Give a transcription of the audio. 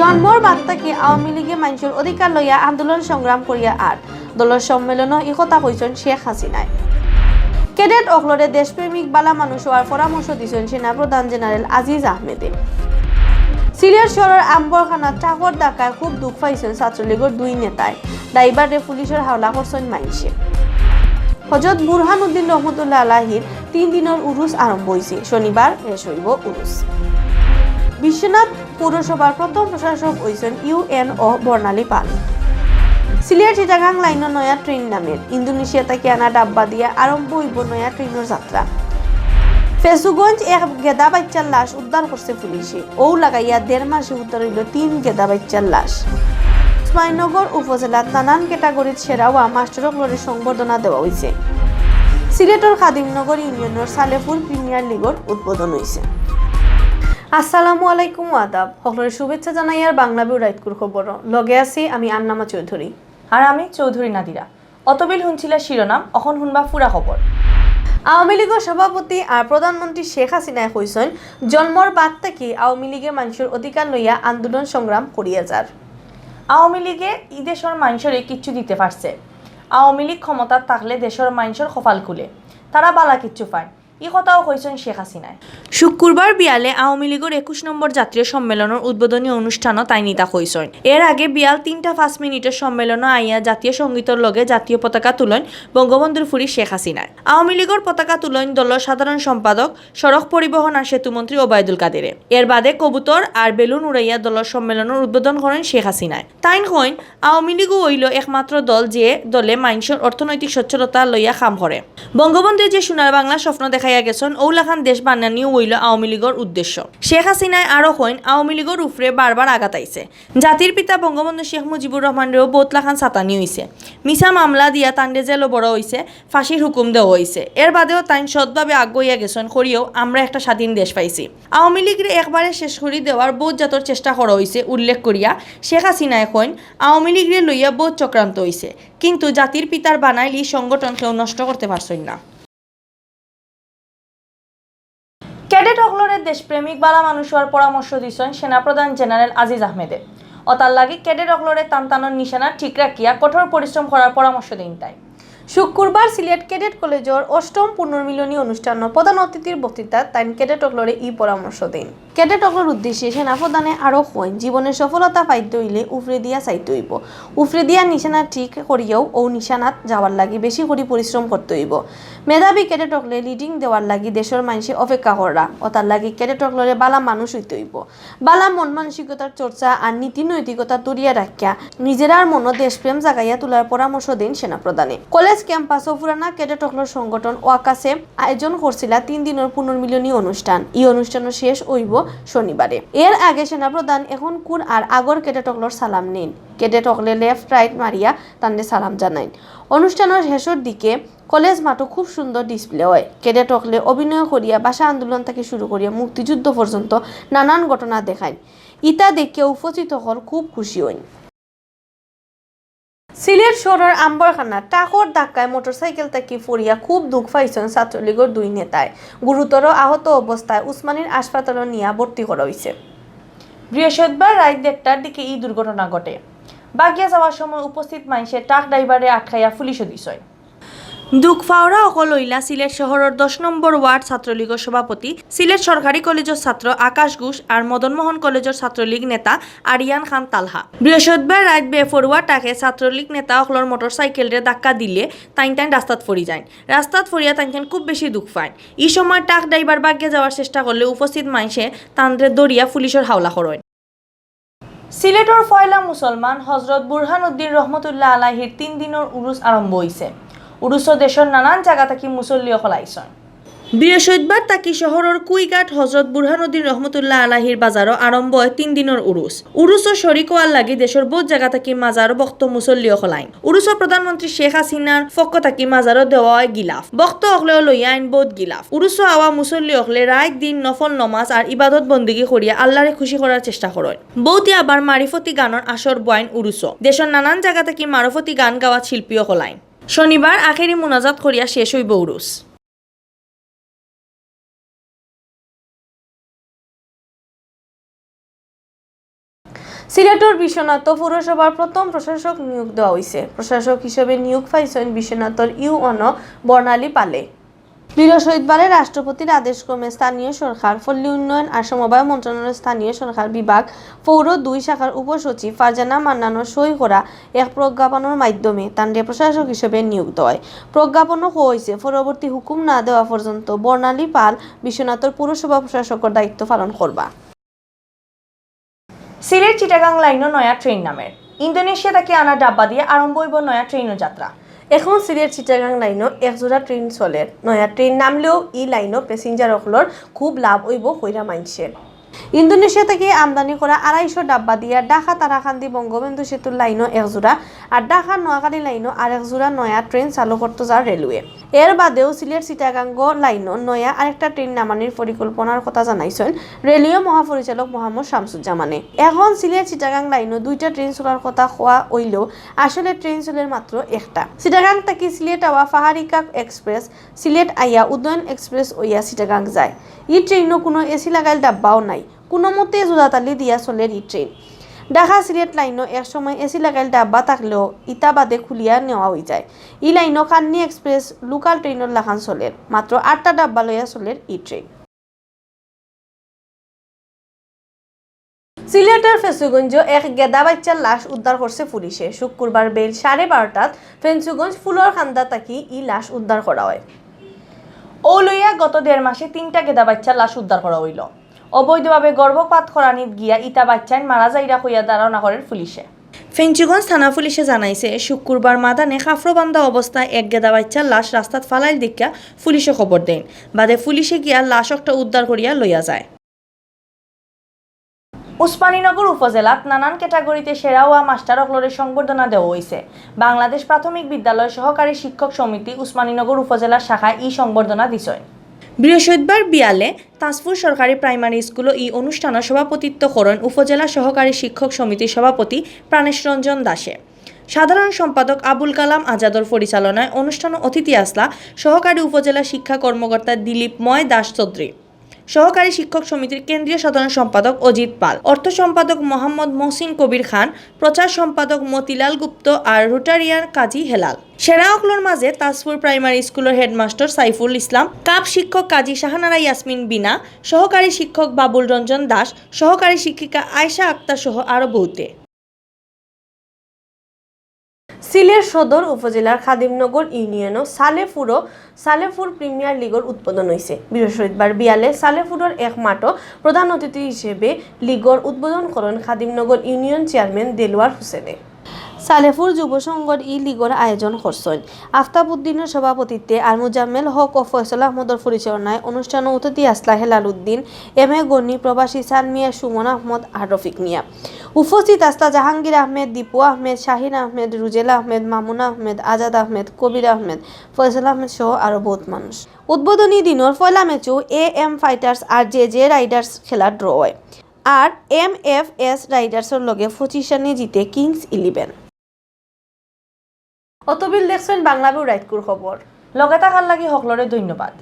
জন্মর বার্তাকে আওয়ামী লীগে মানুষের অধিকার লইয়া আন্দোলন সংগ্রাম করিয়া আর দলের সম্মেলনও এই কথা কইছেন শেখ হাসিনায়। ক্যাডেট অকলরে দেশপ্রেমিক বালা মানুষ হওয়ার পরামর্শ দিয়েছেন সেনাপ্রধান জেনারেল আজিজ আহমেদে। সিলেট শহরের আম্বরখানা ট্রাকর ডাকায় খুব দুঃখ পাইছেন ছাত্রলীগের দুই নেতায়, ড্রাইভারে পুলিশের হাওলা করছেন মাইনসে। হযরত বুরহানুদ্দিন রহমতুল্লাহ আলাহির 3 দিনের উরুস আরম্ভ হয়েছে, শনিবার শেষ হইব উরুস। বিশ্বনাথ পৌরসভার প্রথম প্রশাসক হয়েছেন ইউএনও বর্ণালী পাল। সিলেট চিটাগাং লাইনের নয়া ট্রেন নামের ইন্দোনেশিয়া থেকে আনা ডাব্বা দিয়ে আরম্ভ হইব নয়া ট্রেনের যাত্রা। ফেসুগঞ্জ এক গেদা বাচ্চার লাশ উদ্ধার করছে পুলিশে, ও লাগাইয়া 1.5 মাসে উদ্ধার হইল 3 গেদা বাচ্চার লাশ। উসমানীনগর উপজেলার নানান ক্যাটাগরির সেরা ওয়া মাস্টারকলরে সংবর্ধনা দেওয়া হয়েছে। সিলেটের খাদিমনগর ইউনিয়নের সালেপুর প্রিমিয়ার লিগের উদ্বোধন হয়েছে। আসসালামু আলাইকুম আদাব, সকলের শুভেচ্ছা জানাই আর বাংলাভিউ রাইতকুর খবর লগে আছি আমি আন্নামা চৌধুরী আর আমি চৌধুরী নাদিরা। অতবিল শুনছিলা শিরোনাম, অখন শুনবা পুরা খবর। আওয়ামী লীগের সভাপতি আর প্রধানমন্ত্রী শেখ হাসিনায় কইছেন জন্মর বাদ থেকে আওয়ামী লীগের মানুষের অধিকার লইয়া আন্দোলন সংগ্রাম করিয়া যার। আওয়ামী লীগে ই দেশের মানুষের কিচ্ছু দিতে পারছে। আওয়ামী লীগ ক্ষমতা থাকলে দেশের মানুষের কপাল খুলে, তারা বালা কিচ্ছু পায়, এই কথাও কইছেন শেখ হাসিনায়। শুক্রবার বিয়ালে আওয়ামী লীগের 21 নম্বর জাতীয় সম্মেলনের উদ্বোধনী অনুষ্ঠানও তাই নিতা কইছেন। এর আগে বিয়াল 3টা 5 মিনিটের সম্মেলন আইয়া জাতীয় সঙ্গীতের লগে জাতীয় পতাকা তুলেন বঙ্গবন্ধুর ফুরি শেখ হাসিনায়। আওয়ামী লীগের পতাকা তুলেন দলের সাধারণ সম্পাদক সড়ক পরিবহন আর সেতুমন্ত্রী ওবায়দুল কাদেরে। এর বাদে কবুতর আর বেলুন উড়াইয়া দলের সম্মেলনের উদ্বোধন করেন শেখ হাসিনায়। তাইন কইন আওয়ামী লীগও হইল একমাত্র দল যে দলে মানুষের অর্থনৈতিক সচ্ছলতা লইয়া কাম করে। বঙ্গবন্ধু যে সোনার বাংলা স্বপ্ন দেখাইয়া গেছেন ওলাখান দেশ বানানিও হইল আওয়ামী লীগের উদ্দেশ্য। শেখ হাসিনায় আরো কইন আওয়ামী লীগের উপরে বারবার আঘাত আইছে। জাতির পিতা বঙ্গবন্ধু শেখ মুজিবুর রহমানেরও বোতলাখান ছাতানি হইছে, মিছা মামলা দিয়া তান্ডে জেলও বড় হইছে, ফাঁসির হুকুম দেওয়া হইছে। এর বাদেও তাইন সৎভাবে আগুইয়া গেছেন করিয়েও আমরা একটা স্বাধীন দেশ পাইছি। আওয়ামী লীগের একবারে শেষ করে দেওয়ার বোধ জাতর চেষ্টা করা হইছে উল্লেখ করিয়া শেখ হাসিনায় কইন আওয়ামী লীগের লইয়া বোধ চক্রান্ত হইছে, কিন্তু জাতির পিতার বানাইলি সংগঠন কেউ নষ্ট করতে পারছেন না। ক্যাডেট অকলরের দেশপ্রেমিক বালা মানুষ হওয়ার পরামর্শ দিয়েছেন সেনাপ্রধান জেনারেল আজিজ আহমেদে। তার লাগে ক্যাডেট অকলরের টানটানোর নিশানা ঠিক রাখিয়া কঠোর পরিশ্রম করার পরামর্শ দেন তাই। শুক্রবার সিলেট ক্যাডেট কলেজের 8ম পুনর্মিলনী অনুষ্ঠান প্রধান অতিথির বক্তৃতা তাই ক্যাডেট অকলরে এই পরামর্শ দেন। ক্যাডেট অকলর উদ্দেশ্যে সেনাপ্রধানে আরও কইন জীবনের সফলতা পাইতে হইলে উফরে দিয়া চাইতে হইব, উফরে দিয়া নিশানা ঠিক করিয়াও ও নিশানাত যাওয়ার লাগি বেশি করে পরিশ্রম করতে হইব। মেধাবী ক্যাডেট অকলে লিডিং দেওয়ার লাগি দেশের মানুষে অপেক্ষা করা ও তার লাগি ক্যাডেট অকলরে বালা মানুষ হইতে হইব। বালা মন মানসিকতার চর্চা আর নীতি নৈতিকতা তরিয়া রাখিয়া নিজেরার মন দেশপ্রেম জাগাইয়া তোলার পরামর্শ দেন সেনাপ্রধানে। কলেজ ক্যাম্পাস ও পুরানা ক্যাডেট অকলর সংগঠন ওয়াকাসে আয়োজন করছিল 3 দিনের পুনর্মিলনী অনুষ্ঠান। এই অনুষ্ঠানও শেষ হইব শনিবারে। এর আগে সেনাপ্রধান এখন কুর আর আগর ক্যাডেট অকলর সালাম নেন। ক্যাডেট অকলে লেফট রাইট মারিয়া তান্ডে সালাম জানাইন। অনুষ্ঠানের শেষের দিকে কলেজ মাঠও খুব সুন্দর ডিসপ্লে হয়। ক্যাডেট অকলে অভিনয় করিয়া ভাষা আন্দোলন থেকে শুরু করিয়া মুক্তিযুদ্ধ পর্যন্ত নানান ঘটনা দেখায়। ইতা দেখে উপস্থিত হল খুব খুশি হইন। সিলেট শহরের আম্বরখানা ট্রাকর ধাক্কায় মোটরসাইকেল থেকে পড়িয়া খুব দুঃখ পাইছেন ছাত্রলীগের 2 নেতায়। গুরুতর আহত অবস্থায় উসমানীর হাসপাতালে নিয়ে ভর্তি করা হয়েছে। বৃহস্পতিবার রাত 1টার দিকে এই দুর্ঘটনা ঘটে। বাগিয়া যাওয়ার সময় উপস্থিত মানুষের ট্রাক ড্রাইভারে আটকাইয়া পুলিশও দিছে। দুঃখফাওরা অকল হইলা সিলেট শহরের 10 নম্বর ওয়ার্ড ছাত্রলীগের সভাপতি, সিলেট সরকারি কলেজের ছাত্র আকাশ ঘোষ আর মদনমোহন কলেজের ছাত্রলীগ নেতা আরিয়ান খান তালহা। বৃহস্পতিবার রাত বেফরুয়া টাকে ছাত্রলীগ নেতা অকলর মোটরসাইকেলরে ধাক্কা দিলে তাইন রাস্তাত ফরি যায়। রাস্তাত ফরিয়া তাইন খুব বেশি দুঃখ পায়। এই সময় ট্রাক ড্রাইভার বাগিয়া যাওয়ার চেষ্টা করলে উপস্থিত মানুষে তান্ডে দরিয়া পুলিশের হাওলা করেন। সিলেটের ফয়লা মুসলমান হযরত বুরহানুদ্দিন রহমতুল্লাহ আলাহির 3 দিনের উরুস আরম্ভ হয়েছে। উরুস দেশের নানান জায়গা থেকে মুসল্লি অকল আইসন। বৃহস্পতিবার তাকি শহরের কুইঘাট হযরত বুরহানুদ্দিন রহমতুল্লাহ আলাহির বাজারও আরম্ভ হয় 3 দিনের উরুস। উরুসও শরিক হওয়ার লাগি দেশের বহুত জায়গা থেকে মাজারও বক্ত মুসল্লি অকল আইন। উরুসও প্রধানমন্ত্রী শেখ হাসিনার পক্ষ থেকে মাজারও দেওয়া হয় গিলাফ, বক্ত অকলেও লইয়া আইন বহুত গিলাফ। উরুসও আওয়া মুসল্লি অকলে রাত দিন নফল নমাজ আর ইবাদত বন্দিগি করিয়া আল্লাহরে খুশি করার চেষ্টা করেন। বহুতে আবার মারিফতি গানের আসর বয়ান উরুসও। দেশের নানান জায়গা থেকে মারফতি গান গাওয়া শিল্পী অকল আইন। শনিবার আখেরি মুনাজাত করিয়া শেষ হইব উরুস। সিলেটর বিশ্বনাথ পৌরসভার প্রথম প্রশাসক নিয়োগ দেওয়া হয়েছে। প্রশাসক হিসেবে নিয়োগ পাইছেন বিশ্বনাথর ইউঅন বর্ণালী পালে। বৃহস্পতিবারে রাষ্ট্রপতির আদেশক্রমে স্থানীয় সরকার, পল্লী উন্নয়ন আর সমবায় মন্ত্রণালয়ের স্থানীয় সরকার বিভাগ পৌর 2 শাখার উপসচিব ফারজানা মান্নানোর সই করা এক প্রজ্ঞাপনের মাধ্যমে তান্ডে প্রশাসক হিসেবে নিয়োগ দেয়। প্রজ্ঞাপনও হয়েছে পরবর্তী হুকুম না দেওয়া পর্যন্ত বর্ণালী পাল বিশ্বনাথর পৌরসভা প্রশাসকের দায়িত্ব পালন করবা। সিলেট চিটাগাং লাইনও নয়া ট্রেন নামের। ইন্দোনেশিয়া থেকে আনা ডাব্বা দিয়ে আরম্ভ হইব নয়া ট্রেনও যাত্রা। এখন সিলেট চিটাগাং লাইনও একজোড়া ট্রেন চলে। নয়া ট্রেন নামলেও ই লাইনও প্যাসেঞ্জার সকলের খুব লাভ হইব কইরা মানছেন। ইন্দোনেশিয়া থেকে আমদানি করা 250 ডাব্বা দিয়া ঢাকা তারাকান্দি বঙ্গবন্ধু সেতুর লাইনও একজোড়া আর ঢাকা নোয়াখালী লাইনও আর একজোড়া নয়া ট্রেন চালু করতে যায় রেলওয়ে। এর বাদেও সিলেট চিটাগাং লাইনও নয়া আরেকটা ট্রেন নামানোর পরিকল্পনার কথা জানাইছেন রেলওয়ে মহাপরিচালক মোহাম্মদ শামসুজ্জামানে। এখন সিলেট চিটাগাং লাইনও 2টা ট্রেন চলার কথা কোয়া হইলেও আসলে ট্রেন চলের মাত্র একটা। চিটাগাং থেকে সিলেট আওয়া পাহাড়িকা এক্সপ্রেস, সিলেট আইয়া উদয়ন এক্সপ্রেস ওইয়া চিটাগাং যায়। ই ট্রেনও কোনো এসি লাগাইল ডাব্বাও নাই, কোনো মতে জোড়াতালি দিয়া চলের ই ট্রেন। ঢাকা সিলেট লাইনও এক সময় এসি লাগাইল ডাব্বা থাকলেও ইটা বাদে খুলিয়া নেওয়া হয়ে যায়। ই লাইনও কান্নি এক্সপ্রেস লোকাল ট্রেনের লাখান চলের, মাত্র 8টা ডাব্বা লইয়া চলের ই ট্রেন। সিলেটের ফেঞ্চুগঞ্জ এক গেদা বাচ্চার লাশ উদ্ধার করছে পুলিশে। শুক্রবার বেল 12:30টাত ফেঞ্চুগঞ্জ ফুলর খান্দা থাকি ই লাশ উদ্ধার করা হয়। ও লইয়া গত 1.5 মাসে 3টা গেদা বাচ্চার লাশ উদ্ধার করা হইল। অবৈধভাবে গর্ভপাত করানিত গিয়া ইতা বাচ্চায় মারা যাইরা কইয়া ধারণা করেন পুলিশে। ফেঞ্চুগঞ্জ থানা পুলিশে জানাইছে শুক্রবার মাদানে খাফরবান্ধা অবস্থায় এক গেদা বাচ্চার লাশ রাস্তাত ফালাইল দেখা পুলিশে খবর দেন। বাদে পুলিশে গিয়া লাশ একটা উদ্ধার করিয়া লইয়া যায়। উসমানীনগর উপজেলাত নানান ক্যাটাগরিতে সেরা হওয়া মাস্টার অকলরে সংবর্ধনা দেওয়া হয়েছে। বাংলাদেশ প্রাথমিক বিদ্যালয় সহকারী শিক্ষক সমিতি উসমানীনগর উপজেলা শাখায় ই সংবর্ধনা দিছে। বৃহস্পতিবার বিয়ালে তাজপুর সরকারি প্রাইমারি স্কুল ই অনুষ্ঠানের সভাপতিত্ব করেন উপজেলা সহকারী শিক্ষক সমিতির সভাপতি প্রাণেশ রঞ্জন দাসে। সাধারণ সম্পাদক আবুল কালাম আজাদর পরিচালনায় অনুষ্ঠানে অতিথি আসলা সহকারী উপজেলা শিক্ষা কর্মকর্তা দিলীপময় দাস চৌধুরী, সহকারী শিক্ষক সমিতির কেন্দ্রীয় সাধারণ সম্পাদক অজিত পাল, অর্থ সম্পাদক মোহাম্মদ মহসিন কবির খান, প্রচার সম্পাদক মতিলাল গুপ্ত আর রোটারিয়ান কাজী হেলাল। সেরা অকলর মাঝে তাজপুর প্রাইমারি স্কুলের হেডমাস্টার সাইফুল ইসলাম, কাপ শিক্ষক কাজী শাহানারা ইয়াসমিন বিনা, সহকারী শিক্ষক বাবুল রঞ্জন দাস, সহকারী শিক্ষিকা আয়শা আক্তার সহ আরো বহুতে। সিলেট সদর উপজেলার খাদিমনগর ইউনিয়নও সালেপুর প্রিমিয়ার লিগের উদ্বোধন হয়েছে। বৃহস্পতিবার বিয়ালে সালেপুরের এক মাঠও প্রধান অতিথি হিসেবে লিগের উদ্বোধন করেন খাদিমনগর ইউনিয়ন চেয়ারম্যান দেলোয়ার হোসেনে। সালেপুর যুব সংঘর ই লিগর আয়োজন করছেন আফতাবউদ্দিনের সভাপতিত্বে আর মুজাম্মেল হক ও ফয়সল আহমদের পরিচালনায় অনুষ্ঠানে অতিথি আসলা হেলাল উদ্দিন, এম এ গনি, প্রবাসী সান মিয়া, সুমন আহমদ আর রফিক মিয়া। উপস্থিত আসলা জাহাঙ্গীর আহমেদ, দীপু আহমেদ, শাহিন আহমেদ, রুজেলা আহমেদ, মামুনা আহমেদ, আজাদ আহমেদ, কবির আহমেদ, ফয়সল আহমেদ সহ আরো বহুত মানুষ। উদ্বোধনী দিনের পয়লা ম্যাচও M fighters are J Riders খেলা ড্র হয় আর MFS রাইডার্সের লগে 25 রানে জিতে কিংস 11। অতবিল দেখছেন বাংলাভিউ রাইটকুর খবর। লগে থাকার লাগি সকলরে ধন্যবাদ।